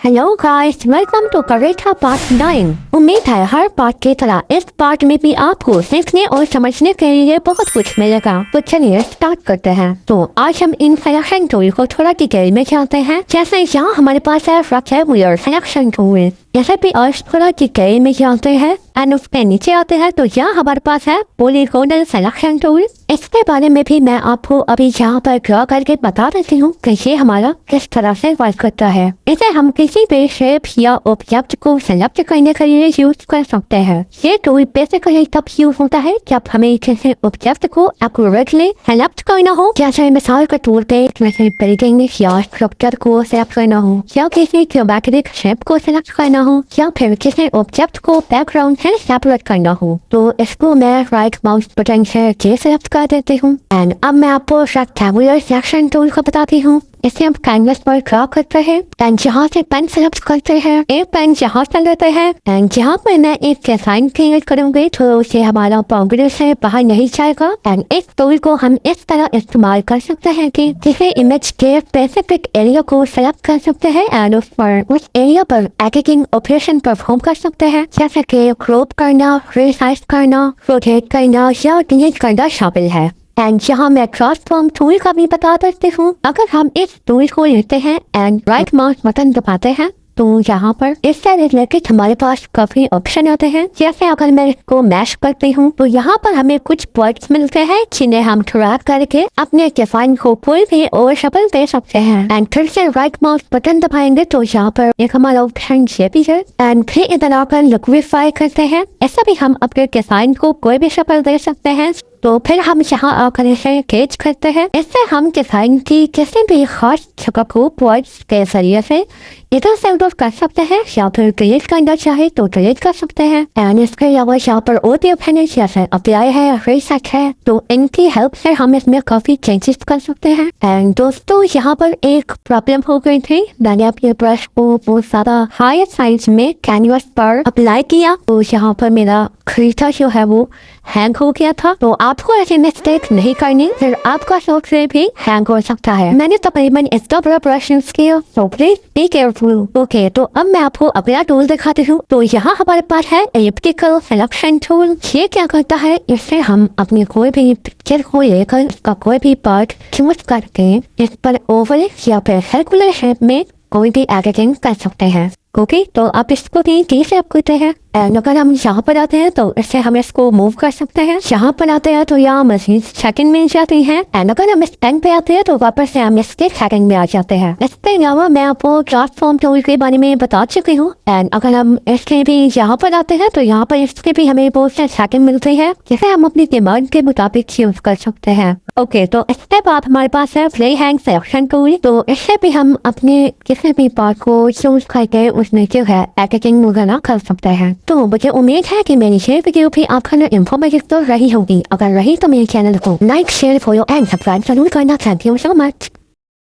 Hello guys, welcome to करेठा part 9। उम्मीद है हर पार्ट की तरह इस पार्ट में भी आपको सीखने और समझने के लिए बहुत कुछ मिलेगा। तो चलिए स्टार्ट करते हैं। तो आज हम इन सिलेक्शन टूल को थोड़ा डिटेल में जानते हैं। जैसे यहाँ हमारे पास है रेक्टेंगुलर सिलेक्शन टूल, जैसे भी आज थोड़ा डिटेल में जानते हैं। एंड उसके नीचे आते हैं तो यहाँ हमारे पास है पॉलीगोनल सिलेक्शन टूल। इसके बारे में भी मैं आपको अभी यहाँ पर ड्रॉ करके बता देती हूँ कि ये हमारा किस तरह से वर्क करता है। इसे हम किसी भी शेप या ऑब्जेक्ट को सेलेक्ट करने के लिए यूज कर सकते हैं। ये टूल बेसिकली तब यूज होता है जब हमें किसी ऑब्जेक्ट को एक्यूरेटली सेलेक्ट करना हो, जैसे मिसाल के तौर पे किसी बिल्डिंग या स्ट्रक्चर को सेलेक्ट करना हो, या किसी ज्योमेट्रिक शेप को सेलेक्ट करना हो, या फिर किसी ऑब्जेक्ट को बैकग्राउंड से सेपरेट करना हो। तो इसको मैं राइट माउस बटन से सेलेक्ट कर देती हूँ। एंड अब मैं आपको रेक्टेंगुलर सिलेक्शन टूल को बताती हूँ। इसे हम कैनवस पर ड्रॉ करते हैं एंड यहाँ से पेन सेलेक्ट करते हैं, एक पेन यहाँ से लेते हैं एंड यहाँ पर मैं एक डिजाइन क्रिएट करूंगी तो उसे हमारा बाउंड्री से बाहर नहीं जाएगा। एंड इस टूल को हम इस तरह इस्तेमाल कर सकते हैं कि किसी इमेज के स्पेसिफिक एरिया को सेलेक्ट कर सकते हैं एंड उस एरिया पर एडिटिंग ऑपरेशन परफॉर्म कर सकते हैं, जैसे कि क्रॉप करना, रिसाइज करना, रोटेट करना या डिलीट करना शामिल है। एंड यहाँ मैं ट्रांसफॉर्म टूल का भी बता देती हूँ। अगर हम इस टूल को लेते हैं एंड राइट माउस बटन दबाते हैं तो यहाँ पर इससे रिलेटेड हमारे पास काफी ऑप्शन आते हैं। जैसे अगर मैं इसको मैश करती हूँ तो यहाँ पर हमें कुछ पॉइंट्स मिलते हैं जिन्हें हम ड्रैग करके अपने डिजाइन को कोई भी और शक्ल दे सकते हैं। एंड फिर से राइट माउस बटन दबाएंगे तो यहाँ पर एक हमारा ऑप्शन ये भी है। एंड फिर इधर आकर लिक्विफाई करते हैं। ऐसा भी हम अपने डिजाइन को कोई भी शक्ल दे सकते हैं। तो फिर हम यहाँ आकर इसे केच करते हैं। इससे हम डिजाइन की किसी भी खास जगह को पॉइंट्स के जरिए से इधर से उधर कर सकते हैं, या फिर डिलीट करना चाहे तो डिलीट कर सकते हैं। एंड इसके अलावा यहाँ पर और भी ऑप्शन है, जैसे अप्लाई है, रीसेट है, तो इनकी हेल्प से हम इसमें काफी चेंजेस कर सकते हैं। एंड दोस्तों यहाँ पर एक प्रॉब्लम हो गई थी। मैंने अपने ब्रश को बहुत ज्यादा हाई साइज में कैनवस पर अप्लाई किया तो यहाँ पर मेरा खरीदा जो है वो हैंग हो गया था। तो आपको ऐसी मिस्टेक नहीं करनी, फिर आपका सॉफ्टवेयर भी हैंग हो सकता है। मैंने तकरीबन इतना बड़ा ब्रश यूज किया, तो प्लीज बी केयरफुल। ओके, तो अब मैं आपको अगला टूल दिखाती हूँ। तो यहाँ हमारे पास है एलिप्टिकल सिलेक्शन टूल। ये क्या करता है, इससे हम अपनी कोई भी पिक्चर को लेकर इसका कोई भी पार्ट चूज करके इस पर ओवल या फिर सर्कुलर शेप में कोई भी एडिटिंग कर सकते हैं। ओके, तो आप इसको भी से आप करते हैं। एंड अगर हम यहाँ पर आते हैं तो इससे हम इसको मूव कर सकते हैं। यहाँ पर आते हैं तो यहाँ मशीन सेकंड में जाती है। एंड अगर हम इस पेन पे आते हैं तो वापस से हम इसके सेकंड में आ जाते हैं। इसके अलावा मैं आपको ट्रांसफॉर्म टूल के बारे में बता चुकी हूँ। एंड अगर हम इसके भी यहाँ पर आते हैं तो यहाँ पर इसके भी हमें बहुत से सेकंड मिलते हैं, जिसे हम अपनी डिमांड के मुताबिक यूज कर सकते हैं। ओके, तो इसके बाद हमारे पास है फ्री हैंड सिलेक्शन टूल। तो इससे भी हम अपने किसी भी पार्ट को चूज करके उसमें जो है एडिटिंग वगैरह कर सकते हैं। तो मुझे उम्मीद है कि मेरी ये वीडियो भी आपके लिए इंफॉर्मेटिव तो रही होगी। अगर रही तो मेरे चैनल को like, share, follow and subscribe जरूर करना। Thank you so much.